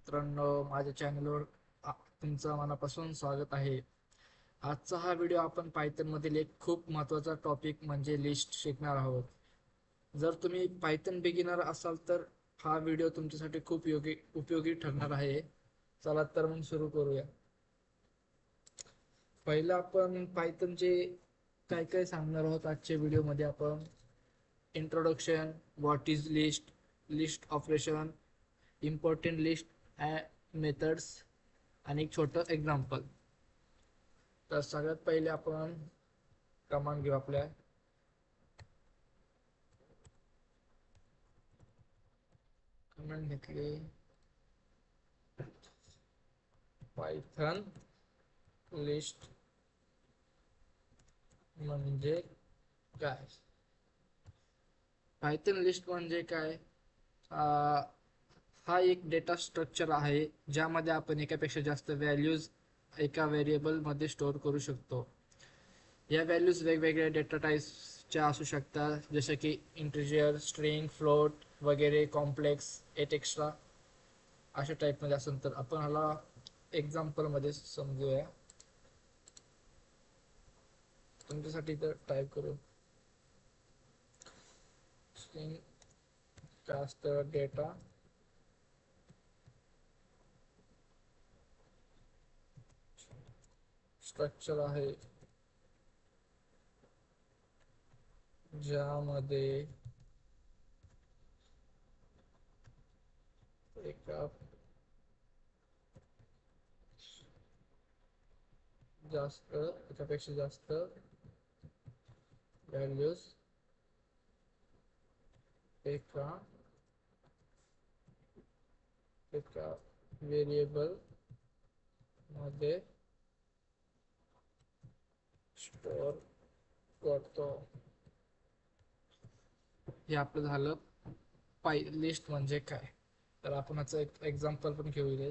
मित्रांनो, माझ्या चॅनलवर तुमचं मनापासून स्वागत आहे. आजचा हा व्हिडिओ आपण पायथन मधील एक खूप महत्त्वाचा टॉपिक म्हणजे लिस्ट शिकणार आहोत. जर तुम्ही पायथन बिगिनर असाल तर हा व्हिडिओ तुमच्यासाठी खूप उपयोगी ठरणार आहे. चला तर मग सुरू करूया. पहिलं आपण पायथनचे काय काय सांगणार आहोत आजच्या व्हिडिओमध्ये. आपण introduction, what is list, list operation, important list methods आणि एक छोटं एक्झाम्पल. तर सगळ्यात पहिले आपण कमांड घेऊ. आपल्या कमांड घेतली पायथन लिस्ट म्हणजे काय. पायथन लिस्ट म्हणजे काय? हा एक डेटा स्ट्रक्चर आहे ज्यामध्ये आपण एकापेक्षा जास्त व्हॅल्यूज एका व्हेरिएबल मध्ये स्टोअर करू शकतो. या व्हॅल्यूज वेगवेगळ्या डेटा टाइप्सच्या असू शकतात, जसे की इंटिजर, स्ट्रिंग, फ्लोट वगैरे, कॉम्प्लेक्स, एक्स्ट्रा अशा टाईपमध्ये असेल. तर आपण ह्याला एक्झाम्पलमध्ये समजूया. तुमच्यासाठी तर टाईप करू. स्ट्रिंग कास्ट डेटा स्ट्रक्चर आहे ज्यामध्ये एकापेक्षा जास्त व्हॅल्यूज एका व्हेरिएबल मध्ये स्टोअर करतो. हे आपलं झालं लिस्ट म्हणजे काय. तर आपण याचं एक एक्झाम्पल पण घेऊया.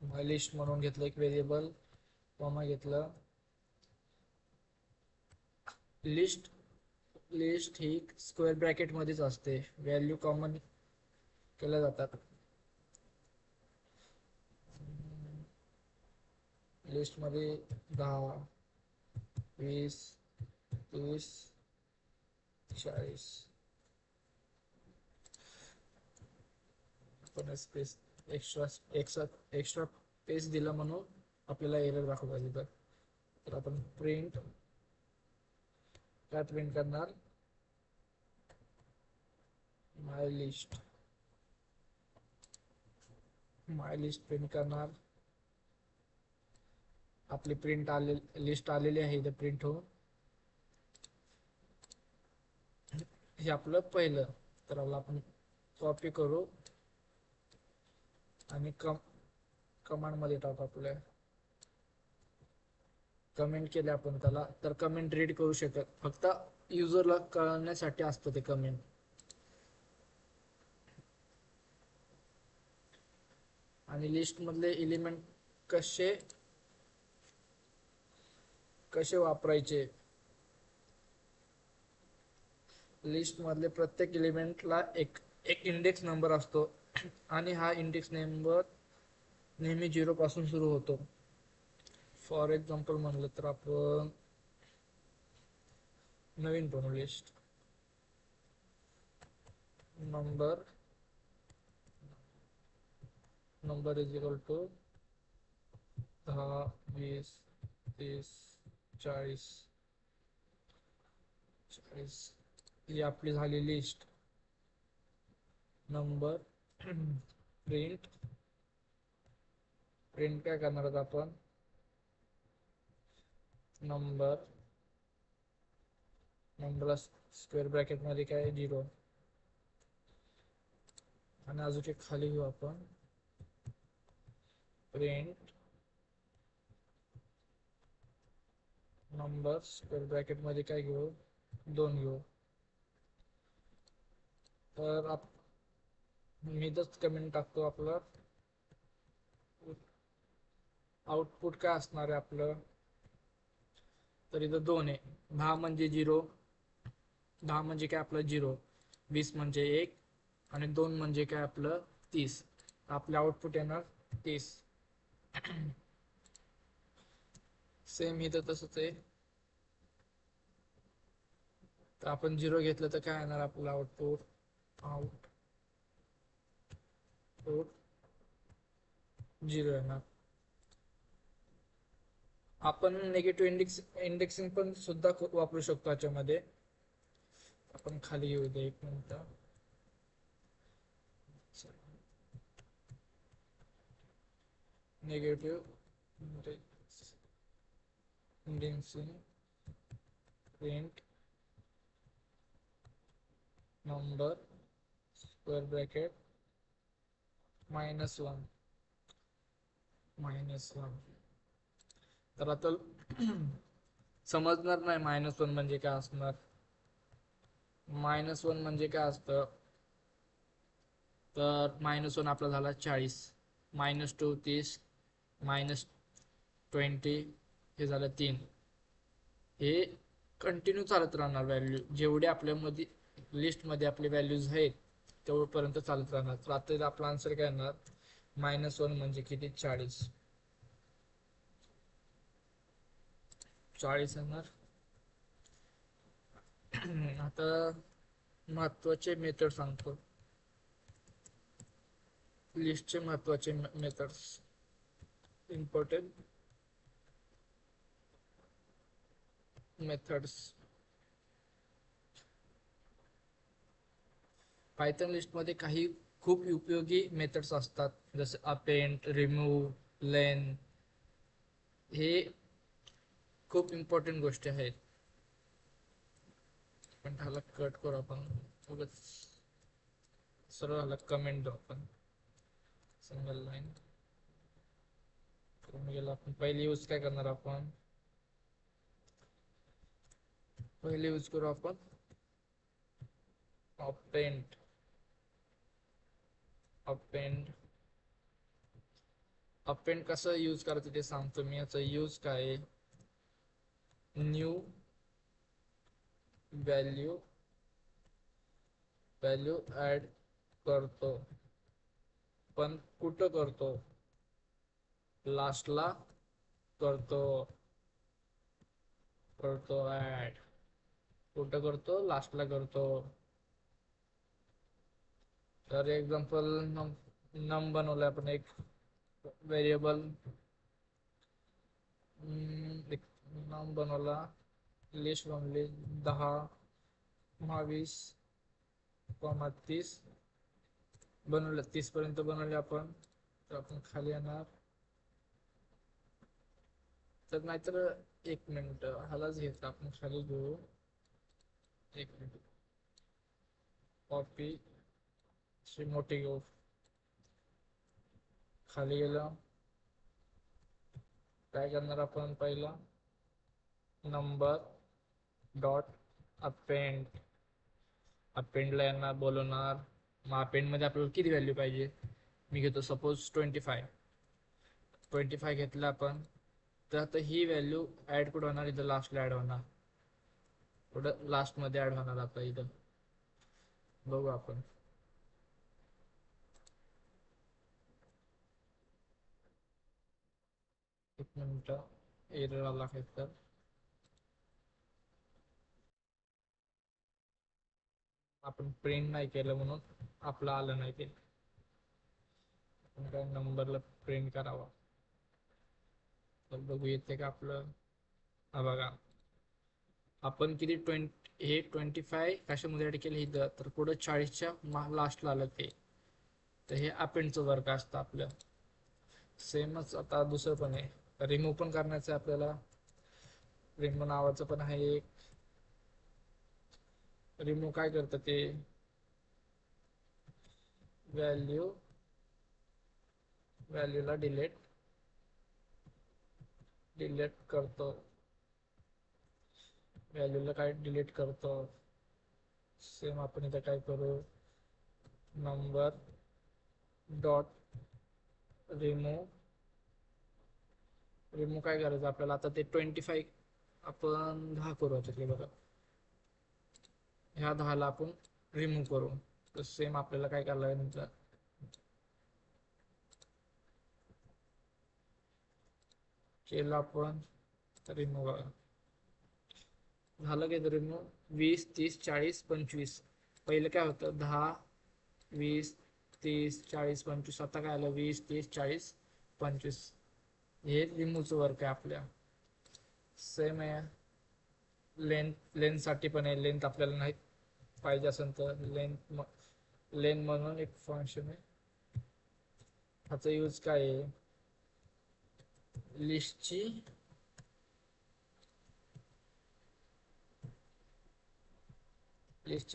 माय लिस्ट म्हणून घेतलं एक व्हेरिएबल, कॉमा घेतलं. लिस्ट ही स्क्वेअर ब्रॅकेट मध्येच असते. व्हॅल्यू कॉमन केल्या जातात. लिस्ट मध्ये 10, 20, 30, 40 आपण स्पेस एक्स्ट्रा स्पेस दिला म्हणून आपल्याला एरर दाखवता. तर आपण प्रिंट काय प्रिंट करणार? माय लिस्ट प्रिंट करणार. आपली लिस्ट आलेली आहे इथे प्रिंट होऊन. हे आपलं पहिलं. तर आपण कॉपी करू आणि कमांड मध्ये टाकू. आपल्या कमेंट केले आपण त्याला, तर कमेंट रीड करू शकत, फक्त युजरला कळण्यासाठी असतं ते कमेंट. आणि लिस्ट मधले एलिमेंट कसे वापरायचे. लिस्ट मधले प्रत्येक एलिमेंटला एक इंडेक्स नंबर असतो आणि हा इंडेक्स नंबर नेहमी 0 पासून सुरू होतो. फॉर एक्झाम्पल म्हणलं तर आपण नवीन बनवू list. Number is equal to 10, 20, 30, 40. ही आपली झाली लिस्ट. नंबर प्रिंट काय करणार आहोत आपण? नंबरला स्क्वेअर ब्रॅकेट मध्ये काय 0. आणि अजून एक खाली घेऊ आपण प्रिंट नंबर स्क्वेअर ब्रॅकेट मध्ये काय घेऊ? 2 घेऊ. तर मी जस्ट कमेंट टाकतो. आपलं आउटपुट काय असणार आहे आपलं? तर इथं 2 आहे. 10 म्हणजे 0, 10 म्हणजे काय आपलं 0, 20 म्हणजे 1 आणि 2 म्हणजे काय आपलं 30. आपलं आउटपुट येणार 30. सेम इथं तसंच आहे. तर आपण 0 घेतलं तर काय येणार आपलं आउटपुट, आउटपुट 0 येणार. आपण निगेटिव्ह इंडेक्सिंग पण सुद्धा वापरू शकतो याच्यामध्ये. आपण खाली येऊ दे एक minute. Negative indexing print number square bracket -1 -1. तर आता समजणार नाही -1 म्हणजे काय असणार. -1 म्हणजे काय असतं, तर -1 आपला झाला 40, -2 30, -20 हे झालं 3. हे कंटिन्यू चालत राहणार. व्हॅल्यू जेवढे आपल्यामध्ये लिस्टमध्ये आपले व्हॅल्यूज आहेत तेवढपर्यंत चालत राहणार. तर आता आपला आन्सर काय येणार, -1 म्हणजे किती, 40. 40 येणार. आता महत्वाचे मेथड सांगतो, लिस्टचे महत्वाचे मेथड्स, इम्पॉर्टंट मेथड्स. पायथन लिस्टमध्ये काही खूप उपयोगी मेथड्स असतात, जसे अपेंड, रिमूव्ह, लेन. हे खूप इम्पॉर्टंट गोष्टी आहेत. पण ह्याला कट करू आपण, उगाच सरळ ह्याला कमेंट देऊ आपण, सिंगल लाईन गेला. आपण पहिले यूज काय करणार, आपण पहिले यूज करू आपण अपेंड. अपेंड कसं यूज करायचं ते सांगतो मी. याचा यूज काय आहे, न्यू व्हॅल्यू ऍड करतो, पण कुठं करतो, लास्टला करतो ऍड. कुठं करतो, लास्टला करतो. तर एक्झाम्पल नम बनवलं आपण, एक व्हेरिएबल नम बनवला, लिस्ट बनवली 10, 20, 30 बनवलं, 30 पर्यंत बनवले आपण. तर आपण खाली येणार, तर नाहीतर एक मिनिट ह्यालाच घेतलं आपण, खाली घेऊ, एक मिनिट, कॉपी मोठी घेऊ, खाली गेलं. काय करणार आपण, पहिला नंबर डॉट अपेंडला यांना बोलवणार. मग अपेंड मध्ये आपल्याला किती व्हॅल्यू पाहिजे, मी घेतो सपोज 25 घेतलं आपण. तर आता ही व्हॅल्यू ऍड कुठं होणार, इथं लास्टला ऍड होणार, कुठं लास्ट मध्ये ऍड होणार. आता इथं बघू आपण, एक मिनिट, एरर आला काही तर. आपण प्रिंट नाही केलं म्हणून आपलं आलं नाही ते. काय नंबरला प्रिंट करावा, तर बघू येते का आपलं. हा बघा, आपण किती 25 कशामध्ये ऍड केलं इथं, तर पुढं 40च्या लास्टला आलं ते. तर हे अपेंडचं वर्क असतं आपलं. सेमच आता दुसरं पण आहे, रिमूव्ह पण करण्याचं आपल्याला. रिमूव्ह नावाचं पण आहे एक. रिमूव्ह काय करतं ते, व्हॅल्यूला डिलीट करतो, व्हॅल्यूला काय डिलीट करतो. सेम आपण इथं काय करू, नंबर डॉट रिमूव्ह काय करायचं आपल्याला, आता ते 25 आपण 10 करू. आता ते बघा, ह्या 10ला आपण रिमूव्ह करू. तर सेम आपल्याला काय करायला लागेल, केलं आपण रिमूव्ह झालं की रिमूव्ह 20 30 40 25. पहिलं काय होतं 10 20 30 40 25. आता काय आलं 20 30 40 25. हे रिमूव्हचं वर्क आहे आपल्या. सेम आहे लेंथ साठी पण आहे. लेंथ आपल्याला नाही पाहिजे असेल तर लेंथ म्हणून एक फंक्शन आहे. ह्याचा यूज काय आहे, लिस्टची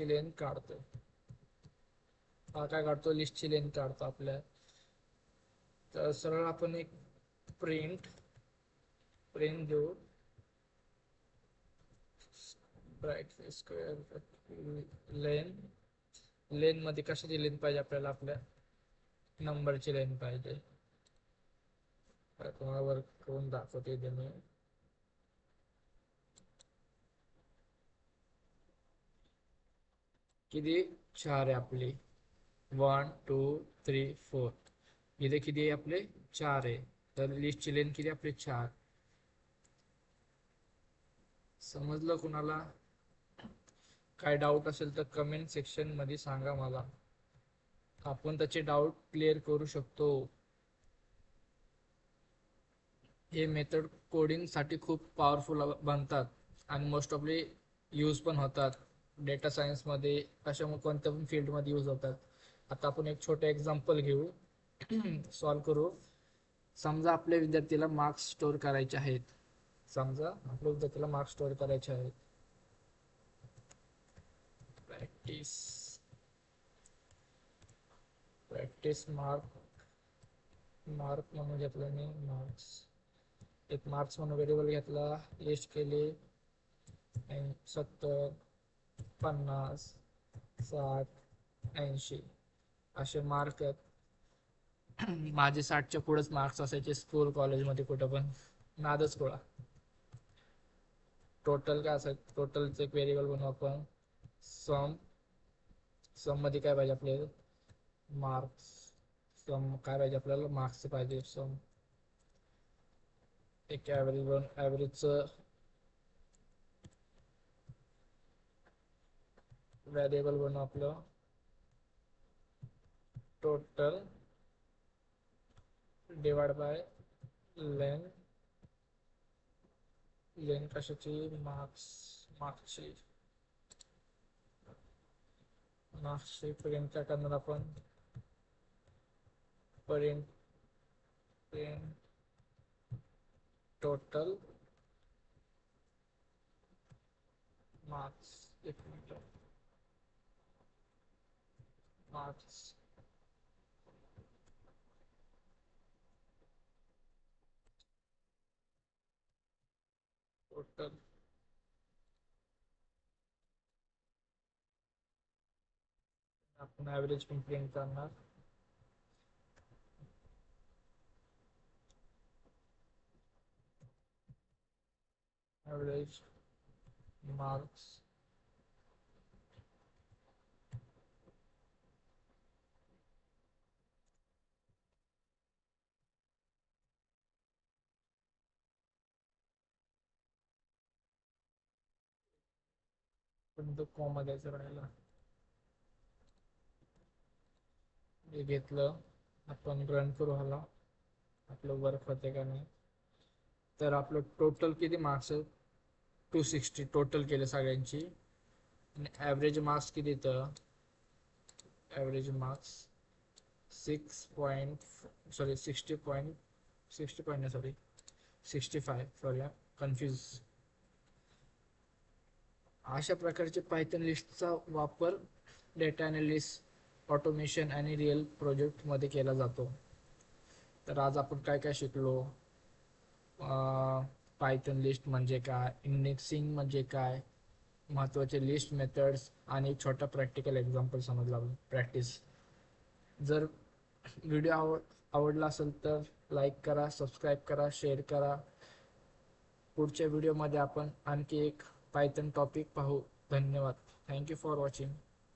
लेंथ काढतो. हा काय काढतो, लिस्टची लेंथ काढतो आपल्या. तर सरळ आपण एक प्रिंट देऊ स्क्वेअर लेन मध्ये कशाची लेंथ पाहिजे आपल्याला, आपल्या नंबरची लेंथ पाहिजे. तुम्हाला वर्क करून दाखवते ते मी. किती 4 आहे आपली, 1 2 3 4. इथे किती आहे आपले 4 आहे. तर लिस्टची लेंथ किती आपली 4. समजलं कुणाला? काय डाऊट असेल तर कमेंट सेक्शन मध्ये सांगा मला, आपण त्याचे डाऊट क्लिअर करू शकतो. हे मेथड कोडिंग साठी खूप पॉवरफुल बनतात आणि मोस्ट ऑफली यूज पण होतात डेटा सायन्स मध्ये, कशामुळे कोणत्या पण फील्ड मध्ये यूज होतात. आता आपण एक छोटे एक्झाम्पल घेऊ, सॉल्व करू. समजा आपल्या विद्यार्थीला मार्क्स स्टोअर करायचे आहेत. प्रॅक्टिस मार्क म्हणून घेतलं मी. मार्क्स म्हणून व्हेरिएबल घेतला. लिस्ट केली 70 50 60 80 असे मार्क आहेत. माझे 60च्या पुढेच मार्क्स असायचे स्कूल कॉलेजमध्ये, कुठं पण नादच गोळा. टोटल काय असायचं, टोटलचं एक व्हेरिएबल बनवू आपण. सम मध्ये काय पाहिजे आपल्याला, मार्क्स. सम काय पाहिजे आपल्याला, मार्क्स पाहिजे. सम एक ॲव्हरेजचं व्हेरिएबल बनवू आपलं. टोटल डिवाइड बाय लेंथ कशाची, मार्क्सची प्रिंट काय करणार आपण, प्रिंट टोटल मार्क्स. एक मिनिट, मार्क्स टोटल आपण ॲव्हरेज पण प्रिंट करणार. ॲव्हरेज मार्क्स पण तो कॉमा द्यायचा राहिला. हे घेतलं आपण, रन करू ह्याला. आपलं वर्क होते का नाही. तर आपलं टोटल किती मार्क्स आहे, 260 टोटल केले सगळ्यांची. आणि ॲव्हरेज मार्क्स किती, तर ॲव्हरेज मार्क्स 65 सॉरी कन्फ्यूज. अशा प्रकारचे पायथन लिस्टचा वापर डेटा अनालिसिस, ऑटोमेशन आणि रिअल प्रोजेक्ट मध्ये केला जातो. तर आज आपण काय काय शिकलो, पायथन लिस्ट म्हणजे काय, इंडेक्सिंग म्हणजे काय, महत्त्वाचे लिस्ट मेथड्स आणि एक छोटा प्रॅक्टिकल एक्झाम्पल समजला प्रॅक्टिस. जर व्हिडिओ आवडला असेल तर लाईक करा, सबस्क्राईब करा, शेअर करा. पुढच्या व्हिडिओमध्ये आपण आणखी एक पायथन टॉपिक पाहू. धन्यवाद. Thank you for watching.